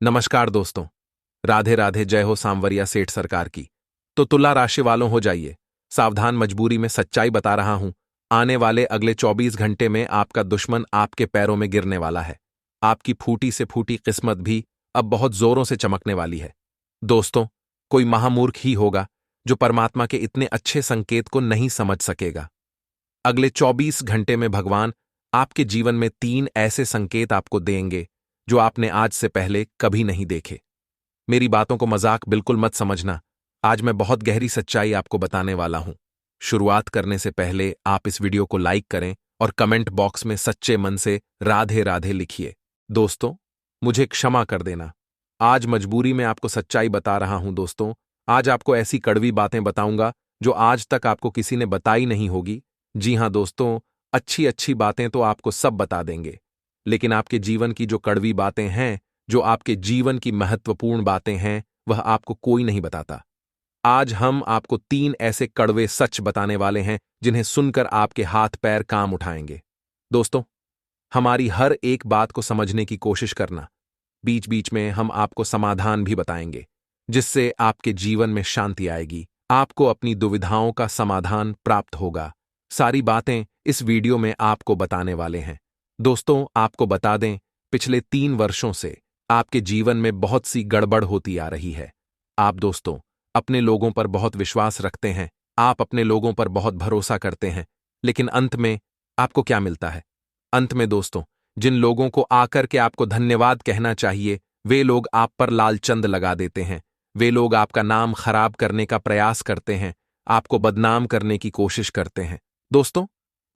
नमस्कार दोस्तों। राधे राधे। जय हो सांवरिया सेठ सरकार की। तो तुला राशि वालों हो जाइए सावधान, मजबूरी में सच्चाई बता रहा हूं। आने वाले अगले 24 घंटे में आपका दुश्मन आपके पैरों में गिरने वाला है। आपकी फूटी से फूटी किस्मत भी अब बहुत जोरों से चमकने वाली है। दोस्तों, कोई महामूर्ख ही होगा जो परमात्मा के इतने अच्छे संकेत को नहीं समझ सकेगा। अगले 24 घंटे में भगवान आपके जीवन में 3 ऐसे संकेत आपको देंगे जो आपने आज से पहले कभी नहीं देखे। मेरी बातों को मजाक बिल्कुल मत समझना। आज मैं बहुत गहरी सच्चाई आपको बताने वाला हूं। शुरुआत करने से पहले आप इस वीडियो को लाइक करें और कमेंट बॉक्स में सच्चे मन से राधे राधे लिखिए। दोस्तों, मुझे क्षमा कर देना। आज मजबूरी में आपको सच्चाई बता रहा हूं। दोस्तों, आज आपको ऐसी कड़वी बातें बताऊंगा जो आज तक आपको किसी ने बताई नहीं होगी। जी हां दोस्तों, अच्छी अच्छी बातें तो आपको सब बता देंगे, लेकिन आपके जीवन की जो कड़वी बातें हैं, जो आपके जीवन की महत्वपूर्ण बातें हैं, वह आपको कोई नहीं बताता। आज हम आपको 3 ऐसे कड़वे सच बताने वाले हैं जिन्हें सुनकर आपके हाथ पैर काम उठाएंगे। दोस्तों, हमारी हर एक बात को समझने की कोशिश करना। बीच बीच में हम आपको समाधान भी बताएंगे, जिससे आपके जीवन में शांति आएगी। आपको अपनी दुविधाओं का समाधान प्राप्त होगा। सारी बातें इस वीडियो में आपको बताने वाले हैं। दोस्तों, आपको बता दें, पिछले 3 वर्षों से आपके जीवन में बहुत सी गड़बड़ होती आ रही है। आप दोस्तों अपने लोगों पर बहुत विश्वास रखते हैं, आप अपने लोगों पर बहुत भरोसा करते हैं, लेकिन अंत में आपको क्या मिलता है? अंत में दोस्तों, जिन लोगों को आकर के आपको धन्यवाद कहना चाहिए, वे लोग आप पर लालचंद लगा देते हैं। वे लोग आपका नाम खराब करने का प्रयास करते हैं, आपको बदनाम करने की कोशिश करते हैं। दोस्तों,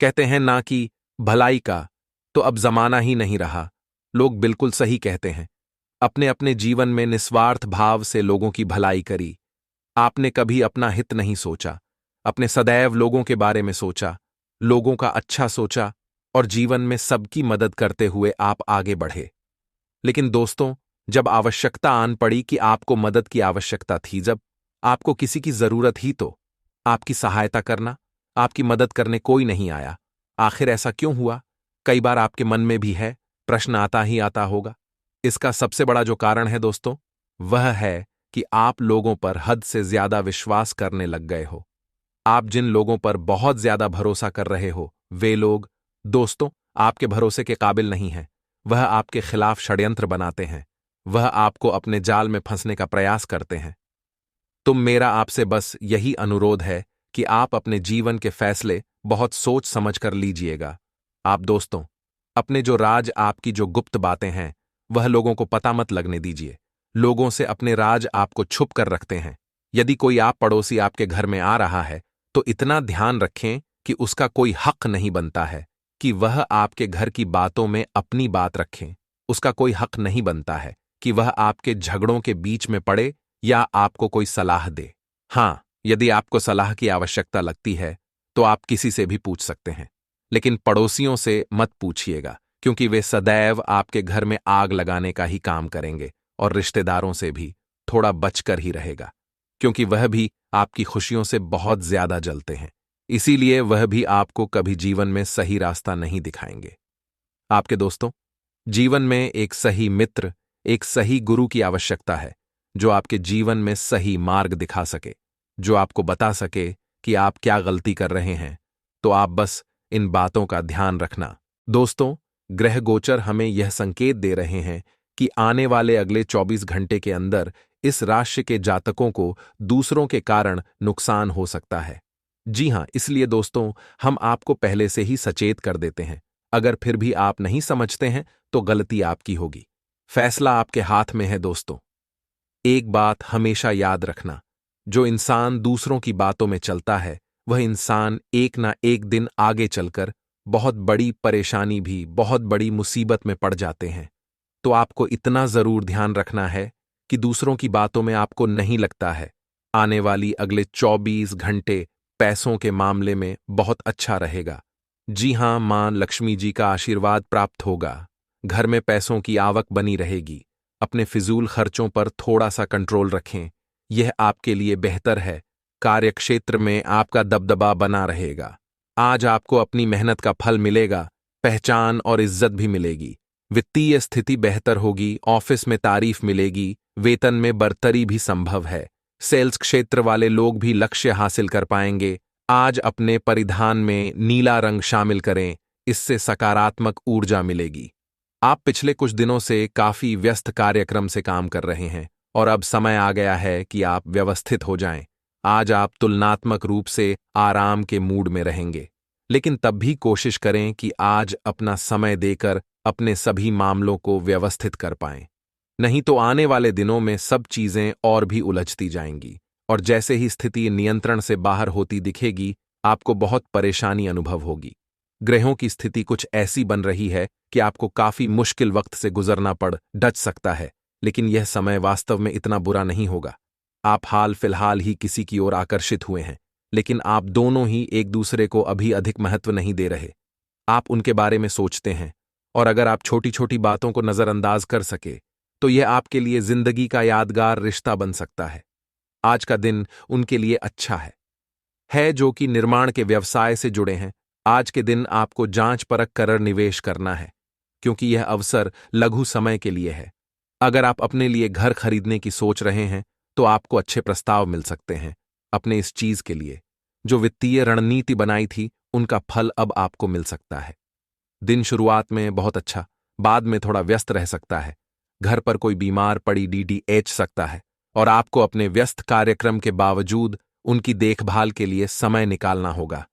कहते हैं ना कि भलाई का तो अब जमाना ही नहीं रहा। लोग बिल्कुल सही कहते हैं। अपने अपने जीवन में निस्वार्थ भाव से लोगों की भलाई करी। आपने कभी अपना हित नहीं सोचा, अपने सदैव लोगों के बारे में सोचा, लोगों का अच्छा सोचा और जीवन में सबकी मदद करते हुए आप आगे बढ़े। लेकिन दोस्तों, जब आवश्यकता आन पड़ी कि आपको मदद की आवश्यकता थी, जब आपको किसी की जरूरत ही, तो आपकी सहायता करना, आपकी मदद करने कोई नहीं आया। आखिर ऐसा क्यों हुआ? कई बार आपके मन में भी है, प्रश्न आता ही आता होगा। इसका सबसे बड़ा जो कारण है दोस्तों, वह है कि आप लोगों पर हद से ज्यादा विश्वास करने लग गए हो। आप जिन लोगों पर बहुत ज्यादा भरोसा कर रहे हो, वे लोग दोस्तों आपके भरोसे के काबिल नहीं हैं। वह आपके खिलाफ षड्यंत्र बनाते हैं। वह आपको अपने जाल में फंसने का प्रयास करते हैं। मेरा आपसे बस यही अनुरोध है कि आप अपने जीवन के फैसले बहुत सोच समझ कर लीजिएगा। आप दोस्तों अपने जो राज, आपकी जो गुप्त बातें हैं, वह लोगों को पता मत लगने दीजिए। लोगों से अपने राज आपको छुप कर रखते हैं। यदि कोई आप पड़ोसी आपके घर में आ रहा है, तो इतना ध्यान रखें कि उसका कोई हक नहीं बनता है कि वह आपके घर की बातों में अपनी बात रखें। उसका कोई हक नहीं बनता है कि वह आपके झगड़ों के बीच में पड़े या आपको कोई सलाह दे। हाँ, यदि आपको सलाह की आवश्यकता लगती है तो आप किसी से भी पूछ सकते हैं, लेकिन पड़ोसियों से मत पूछिएगा, क्योंकि वे सदैव आपके घर में आग लगाने का ही काम करेंगे। और रिश्तेदारों से भी थोड़ा बचकर ही रहेगा, क्योंकि वह भी आपकी खुशियों से बहुत ज्यादा जलते हैं। इसीलिए वह भी आपको कभी जीवन में सही रास्ता नहीं दिखाएंगे। आपके दोस्तों जीवन में एक सही मित्र, एक सही गुरु की आवश्यकता है, जो आपके जीवन में सही मार्ग दिखा सके, जो आपको बता सके कि आप क्या गलती कर रहे हैं। तो आप बस इन बातों का ध्यान रखना। दोस्तों, ग्रह गोचर हमें यह संकेत दे रहे हैं कि आने वाले अगले 24 घंटे के अंदर इस राशि के जातकों को दूसरों के कारण नुकसान हो सकता है। जी हां, इसलिए दोस्तों हम आपको पहले से ही सचेत कर देते हैं। अगर फिर भी आप नहीं समझते हैं तो गलती आपकी होगी। फैसला आपके हाथ में है। दोस्तों, एक बात हमेशा याद रखना, जो इंसान दूसरों की बातों में चलता है, वह इंसान एक ना एक दिन आगे चलकर बहुत बड़ी परेशानी भी, बहुत बड़ी मुसीबत में पड़ जाते हैं। तो आपको इतना जरूर ध्यान रखना है कि दूसरों की बातों में आपको नहीं लगता है। आने वाली अगले 24 घंटे पैसों के मामले में बहुत अच्छा रहेगा। जी हां, मां लक्ष्मी जी का आशीर्वाद प्राप्त होगा। घर में पैसों की आवक बनी रहेगी। अपने फिजूल खर्चों पर थोड़ा सा कंट्रोल रखें, यह आपके लिए बेहतर है। कार्यक्षेत्र में आपका दबदबा बना रहेगा। आज आपको अपनी मेहनत का फल मिलेगा, पहचान और इज्जत भी मिलेगी। वित्तीय स्थिति बेहतर होगी, ऑफिस में तारीफ मिलेगी, वेतन में बढ़ोतरी भी संभव है। सेल्स क्षेत्र वाले लोग भी लक्ष्य हासिल कर पाएंगे। आज अपने परिधान में नीला रंग शामिल करें, इससे सकारात्मक ऊर्जा मिलेगी। आप पिछले कुछ दिनों से काफी व्यस्त कार्यक्रम से काम कर रहे हैं और अब समय आ गया है कि आप व्यवस्थित हो जाएं। आज आप तुलनात्मक रूप से आराम के मूड में रहेंगे, लेकिन तब भी कोशिश करें कि आज अपना समय देकर अपने सभी मामलों को व्यवस्थित कर पाएं। नहीं तो आने वाले दिनों में सब चीजें और भी उलझती जाएंगी और जैसे ही स्थिति नियंत्रण से बाहर होती दिखेगी, आपको बहुत परेशानी अनुभव होगी। ग्रहों की स्थिति कुछ ऐसी बन रही है कि आपको काफी मुश्किल वक्त से गुजरना पड़ डच सकता है, लेकिन यह समय वास्तव में इतना बुरा नहीं होगा। आप हाल फिलहाल ही किसी की ओर आकर्षित हुए हैं, लेकिन आप दोनों ही एक दूसरे को अभी अधिक महत्व नहीं दे रहे। आप उनके बारे में सोचते हैं और अगर आप छोटी छोटी बातों को नजरअंदाज कर सके तो यह आपके लिए जिंदगी का यादगार रिश्ता बन सकता है। आज का दिन उनके लिए अच्छा है जो कि निर्माण के व्यवसाय से जुड़े हैं। आज के दिन आपको जांच परख कर निवेश करना है, क्योंकि यह अवसर लघु समय के लिए है। अगर आप अपने लिए घर खरीदने की सोच रहे हैं तो आपको अच्छे प्रस्ताव मिल सकते हैं। अपने इस चीज के लिए जो वित्तीय रणनीति बनाई थी, उनका फल अब आपको मिल सकता है। दिन शुरुआत में बहुत अच्छा, बाद में थोड़ा व्यस्त रह सकता है। घर पर कोई बीमार पड़ी डीडीएच सकता है और आपको अपने व्यस्त कार्यक्रम के बावजूद उनकी देखभाल के लिए समय निकालना होगा।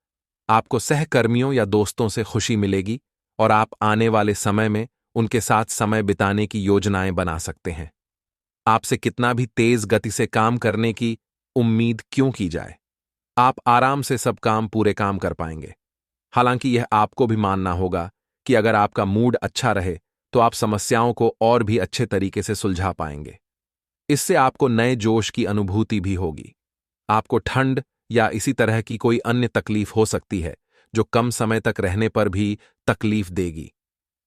आपको सहकर्मियों या दोस्तों से खुशी मिलेगी और आप आने वाले समय में उनके साथ समय बिताने की योजनाएं बना सकते हैं। आपसे कितना भी तेज गति से काम करने की उम्मीद क्यों की जाए, आप आराम से सब पूरे काम कर पाएंगे। हालांकि यह आपको भी मानना होगा कि अगर आपका मूड अच्छा रहे तो आप समस्याओं को और भी अच्छे तरीके से सुलझा पाएंगे। इससे आपको नए जोश की अनुभूति भी होगी। आपको ठंड या इसी तरह की कोई अन्य तकलीफ हो सकती है जो कम समय तक रहने पर भी तकलीफ देगी।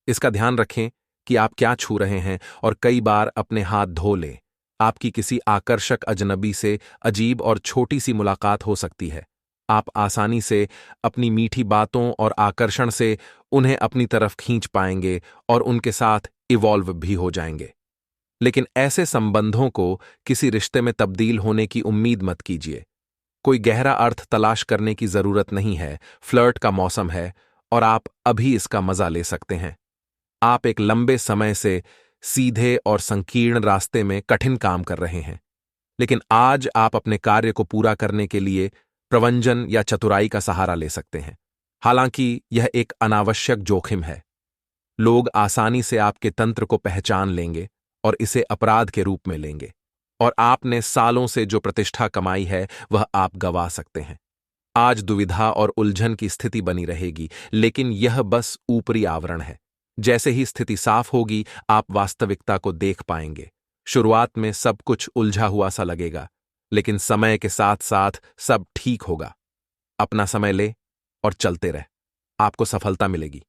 इसका ध्यान रखें कि आप क्या छू रहे हैं और कई बार अपने हाथ धो लें। आपकी किसी आकर्षक अजनबी से अजीब और छोटी सी मुलाकात हो सकती है। आप आसानी से अपनी मीठी बातों और आकर्षण से उन्हें अपनी तरफ खींच पाएंगे और उनके साथ इवॉल्व भी हो जाएंगे। लेकिन ऐसे संबंधों को किसी रिश्ते में तब्दील होने की उम्मीद मत कीजिए। कोई गहरा अर्थ तलाश करने की जरूरत नहीं है। फ्लर्ट का मौसम है और आप अभी इसका मजा ले सकते हैं। आप एक लंबे समय से सीधे और संकीर्ण रास्ते में कठिन काम कर रहे हैं, लेकिन आज आप अपने कार्य को पूरा करने के लिए प्रवंजन या चतुराई का सहारा ले सकते हैं। हालांकि यह एक अनावश्यक जोखिम है। लोग आसानी से आपके तंत्र को पहचान लेंगे और इसे अपराध के रूप में लेंगे, और आपने सालों से जो प्रतिष्ठा कमाई है वह आप गंवा सकते हैं। आज दुविधा और उलझन की स्थिति बनी रहेगी, लेकिन यह बस ऊपरी आवरण है। जैसे ही स्थिति साफ होगी, आप वास्तविकता को देख पाएंगे। शुरुआत में सब कुछ उलझा हुआ सा लगेगा, लेकिन समय के साथ साथ सब ठीक होगा। अपना समय ले और चलते रह, आपको सफलता मिलेगी।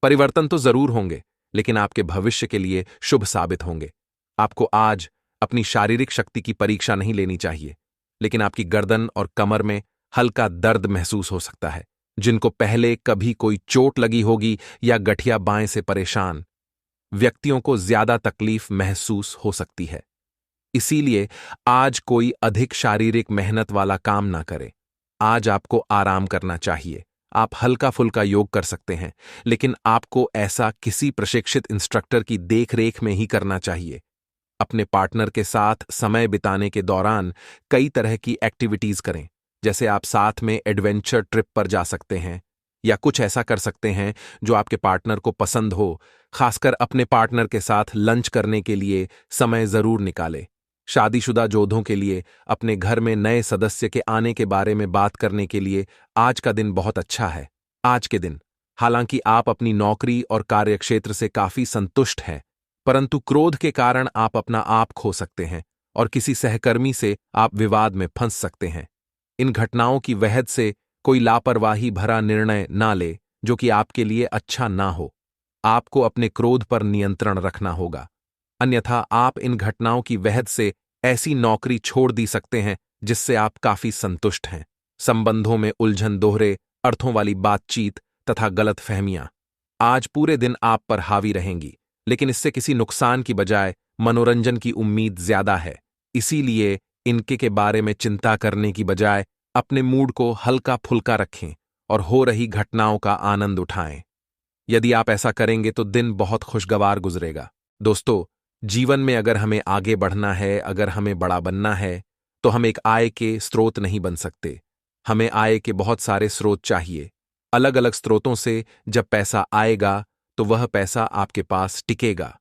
परिवर्तन तो जरूर होंगे, लेकिन आपके भविष्य के लिए शुभ साबित होंगे। आपको आज अपनी शारीरिक शक्ति की परीक्षा नहीं लेनी चाहिए, लेकिन आपकी गर्दन और कमर में हल्का दर्द महसूस हो सकता है। जिनको पहले कभी कोई चोट लगी होगी या गठिया बाएं से परेशान व्यक्तियों को ज्यादा तकलीफ महसूस हो सकती है। इसीलिए आज कोई अधिक शारीरिक मेहनत वाला काम ना करे। आज आपको आराम करना चाहिए। आप हल्का फुल्का योग कर सकते हैं, लेकिन आपको ऐसा किसी प्रशिक्षित इंस्ट्रक्टर की देखरेख में ही करना चाहिए। अपने पार्टनर के साथ समय बिताने के दौरान कई तरह की एक्टिविटीज करें, जैसे आप साथ में एडवेंचर ट्रिप पर जा सकते हैं या कुछ ऐसा कर सकते हैं जो आपके पार्टनर को पसंद हो। खासकर अपने पार्टनर के साथ लंच करने के लिए समय जरूर निकालें। शादीशुदा जोधों के लिए अपने घर में नए सदस्य के आने के बारे में बात करने के लिए आज का दिन बहुत अच्छा है। आज के दिन हालांकि आप अपनी नौकरी और कार्यक्षेत्र से काफी संतुष्ट हैं, परंतु क्रोध के कारण आप अपना आप खो सकते हैं और किसी सहकर्मी से आप विवाद में फंस सकते हैं। इन घटनाओं की वहद से कोई लापरवाही भरा निर्णय ना ले जो कि आपके लिए अच्छा ना हो। आपको अपने क्रोध पर नियंत्रण रखना होगा, अन्यथा आप इन घटनाओं की वहद से ऐसी नौकरी छोड़ दी सकते हैं जिससे आप काफी संतुष्ट हैं। संबंधों में उलझन, दोहरे अर्थों वाली बातचीत तथा गलतफहमियां आज पूरे दिन आप पर हावी रहेंगी। लेकिन इससे किसी नुकसान की बजाय मनोरंजन की उम्मीद ज्यादा है। इसीलिए इनके के बारे में चिंता करने की बजाय अपने मूड को हल्का फुल्का रखें और हो रही घटनाओं का आनंद उठाएं। यदि आप ऐसा करेंगे तो दिन बहुत खुशगवार गुजरेगा। दोस्तों, जीवन में अगर हमें आगे बढ़ना है, अगर हमें बड़ा बनना है, तो हम एक आय के स्रोत नहीं बन सकते। हमें आय के बहुत सारे स्रोत चाहिए। अलग अलग स्रोतों से जब पैसा आएगा तो वह पैसा आपके पास टिकेगा।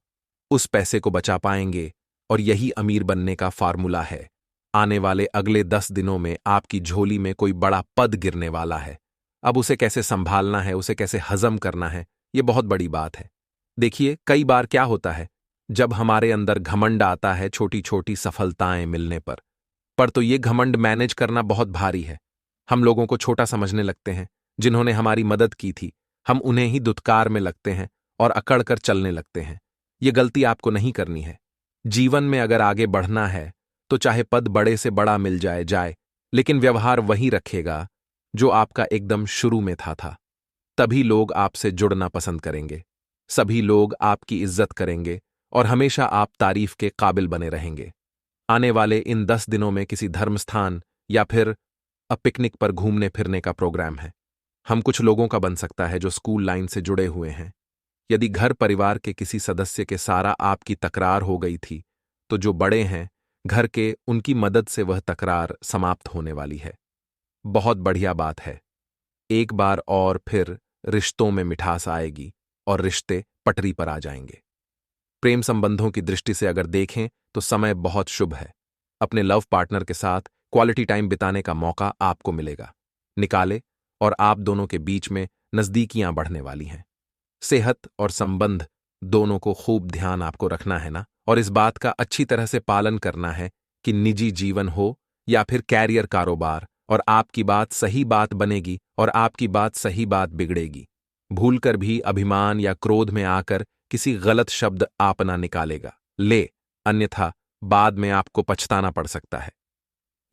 उस पैसे को बचा पाएंगे और यही अमीर बनने का फार्मूला है। आने वाले अगले 10 दिनों में आपकी झोली में कोई बड़ा पद गिरने वाला है। अब उसे कैसे संभालना है, उसे कैसे हजम करना है, ये बहुत बड़ी बात है। देखिए, कई बार क्या होता है, जब हमारे अंदर घमंड आता है छोटी छोटी सफलताएं मिलने पर तो ये घमंड मैनेज करना बहुत भारी है। हम लोगों को छोटा समझने लगते हैं। जिन्होंने हमारी मदद की थी, हम उन्हें ही दुत्कार में लगते हैं और अकड़ कर चलने लगते हैं। ये गलती आपको नहीं करनी है। जीवन में अगर आगे बढ़ना है तो चाहे पद बड़े से बड़ा मिल जाए, लेकिन व्यवहार वही रखेगा जो आपका एकदम शुरू में था। तभी लोग आपसे जुड़ना पसंद करेंगे, सभी लोग आपकी इज्जत करेंगे और हमेशा आप तारीफ के काबिल बने रहेंगे। आने वाले इन 10 दिनों में किसी धर्मस्थान या फिर पिकनिक पर घूमने फिरने का प्रोग्राम है। हम कुछ लोगों का बन सकता है जो स्कूल लाइन से जुड़े हुए हैं। यदि घर परिवार के किसी सदस्य के सारा आपकी तकरार हो गई थी, तो जो बड़े हैं घर के, उनकी मदद से वह तकरार समाप्त होने वाली है। बहुत बढ़िया बात है। एक बार और फिर रिश्तों में मिठास आएगी और रिश्ते पटरी पर आ जाएंगे। प्रेम संबंधों की दृष्टि से अगर देखें तो समय बहुत शुभ है। अपने लव पार्टनर के साथ क्वालिटी टाइम बिताने का मौका आपको मिलेगा। निकाले और आप दोनों के बीच में नजदीकियां बढ़ने वाली हैं। सेहत और संबंध दोनों को खूब ध्यान आपको रखना है ना, और इस बात का अच्छी तरह से पालन करना है कि निजी जीवन हो या फिर कैरियर कारोबार, और आपकी बात सही बात बनेगी और आपकी बात सही बात बिगड़ेगी। भूलकर भी अभिमान या क्रोध में आकर किसी गलत शब्द आप ना निकालेगा, अन्यथा बाद में आपको पछताना पड़ सकता है।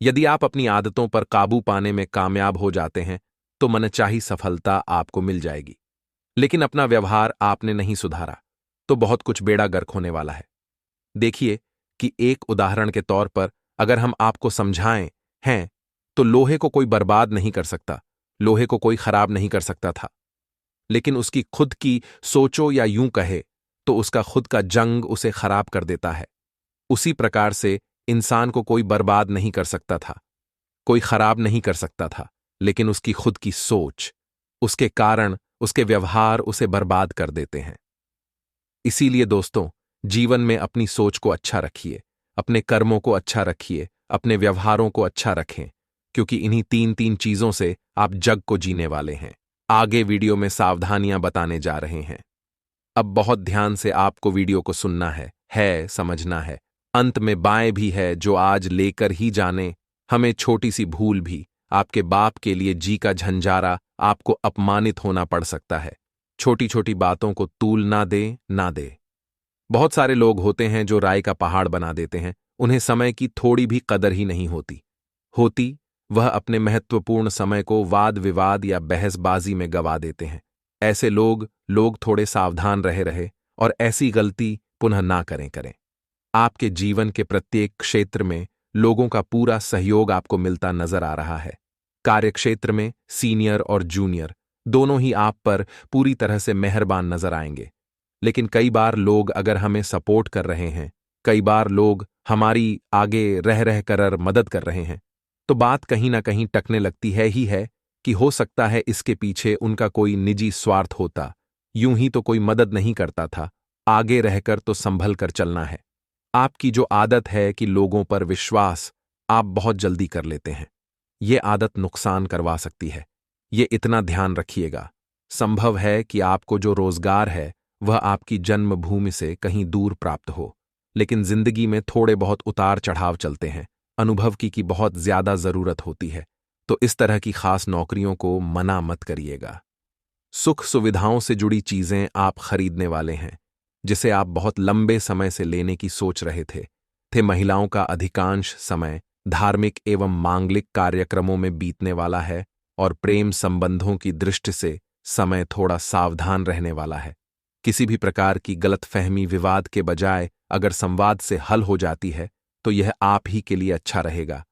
यदि आप अपनी आदतों पर काबू पाने में कामयाब हो जाते हैं तो मनचाही सफलता आपको मिल जाएगी। लेकिन अपना व्यवहार आपने नहीं सुधारा तो बहुत कुछ बेड़ा गर्क होने वाला है। देखिए कि एक उदाहरण के तौर पर अगर हम आपको समझाएं हैं तो लोहे को कोई बर्बाद नहीं कर सकता, लोहे को कोई खराब नहीं कर सकता था, लेकिन उसकी खुद की सोचो या यूं कहे तो उसका खुद का जंग उसे खराब कर देता है। उसी प्रकार से इंसान को कोई बर्बाद नहीं कर सकता था, कोई खराब नहीं कर सकता था, लेकिन उसकी खुद की सोच, उसके कारण, उसके व्यवहार उसे बर्बाद कर देते हैं। इसीलिए दोस्तों, जीवन में अपनी सोच को अच्छा रखिए, अपने कर्मों को अच्छा रखिए, अपने व्यवहारों को अच्छा रखें, क्योंकि इन्हीं तीन तीन चीजों से आप जग को जीने वाले हैं। आगे वीडियो में सावधानियां बताने जा रहे हैं। अब बहुत ध्यान से आपको वीडियो को सुनना है, समझना है। अंत में बाएं भी है जो आज लेकर ही जाने। हमें छोटी सी भूल भी आपके बाप के लिए जी का झंझारा आपको अपमानित होना पड़ सकता है। छोटी छोटी बातों को तूल ना दे। बहुत सारे लोग होते हैं जो राय का पहाड़ बना देते हैं। उन्हें समय की थोड़ी भी कदर ही नहीं होती वह अपने महत्वपूर्ण समय को वाद विवाद या बहसबाजी में गवा देते हैं। ऐसे लोग थोड़े सावधान रहे और ऐसी गलती पुनः ना करें। आपके जीवन के प्रत्येक क्षेत्र में लोगों का पूरा सहयोग आपको मिलता नजर आ रहा है। कार्यक्षेत्र में सीनियर और जूनियर दोनों ही आप पर पूरी तरह से मेहरबान नजर आएंगे। लेकिन कई बार लोग अगर हमें सपोर्ट कर रहे हैं, कई बार लोग हमारी आगे रह कर मदद कर रहे हैं, तो बात कहीं ना कहीं टकने लगती है कि हो सकता है इसके पीछे उनका कोई निजी स्वार्थ होता। यूं ही तो कोई मदद नहीं करता था, आगे रहकर तो संभल कर चलना है। आपकी जो आदत है कि लोगों पर विश्वास आप बहुत जल्दी कर लेते हैं, ये आदत नुकसान करवा सकती है। ये इतना ध्यान रखिएगा। संभव है कि आपको जो रोजगार है वह आपकी जन्मभूमि से कहीं दूर प्राप्त हो, लेकिन जिंदगी में थोड़े बहुत उतार चढ़ाव चलते हैं। अनुभव की बहुत ज्यादा जरूरत होती है, तो इस तरह की खास नौकरियों को मना मत करिएगा। सुख सुविधाओं से जुड़ी चीजें आप खरीदने वाले हैं, जिसे आप बहुत लंबे समय से लेने की सोच रहे थे। महिलाओं का अधिकांश समय धार्मिक एवं मांगलिक कार्यक्रमों में बीतने वाला है और प्रेम संबंधों की दृष्टि से समय थोड़ा सावधान रहने वाला है। किसी भी प्रकार की गलतफहमी विवाद के बजाय अगर संवाद से हल हो जाती है तो यह आप ही के लिए अच्छा रहेगा।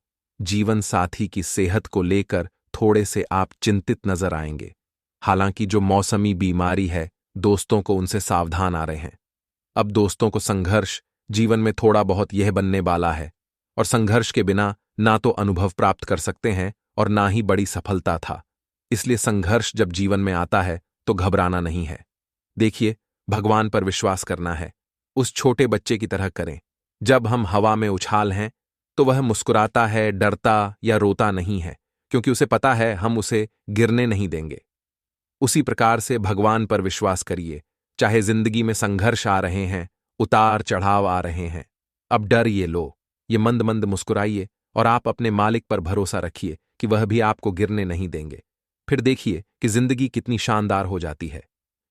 जीवन साथी की सेहत को लेकर थोड़े से आप चिंतित नजर आएंगे। हालांकि जो मौसमी बीमारी है, दोस्तों को उनसे सावधान आ रहे हैं। अब दोस्तों को संघर्ष जीवन में थोड़ा बहुत यह बनने वाला है, और संघर्ष के बिना ना तो अनुभव प्राप्त कर सकते हैं और ना ही बड़ी सफलता था। इसलिए संघर्ष जब जीवन में आता है तो घबराना नहीं है। देखिए, भगवान पर विश्वास करना है। उस छोटे बच्चे की तरह करें। जब हम हवा में उछाल हैं तो वह मुस्कुराता है, डरता या रोता नहीं है, क्योंकि उसे पता है हम उसे गिरने नहीं देंगे। उसी प्रकार से भगवान पर विश्वास करिए। चाहे जिंदगी में संघर्ष आ रहे हैं, उतार चढ़ाव आ रहे हैं, अब डर ये लो, ये मंद मंद मुस्कुराइए और आप अपने मालिक पर भरोसा रखिए कि वह भी आपको गिरने नहीं देंगे। फिर देखिए कि जिंदगी कितनी शानदार हो जाती है।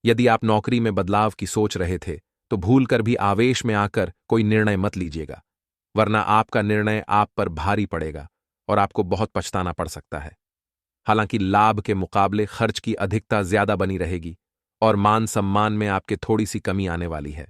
यदि आप नौकरी में बदलाव की सोच रहे थे तो भूलकर भी आवेश में आकर कोई निर्णय मत लीजिएगा, वरना आपका निर्णय आप पर भारी पड़ेगा और आपको बहुत पछताना पड़ सकता है। हालांकि लाभ के मुकाबले खर्च की अधिकता ज्यादा बनी रहेगी और मान सम्मान में आपके थोड़ी सी कमी आने वाली है।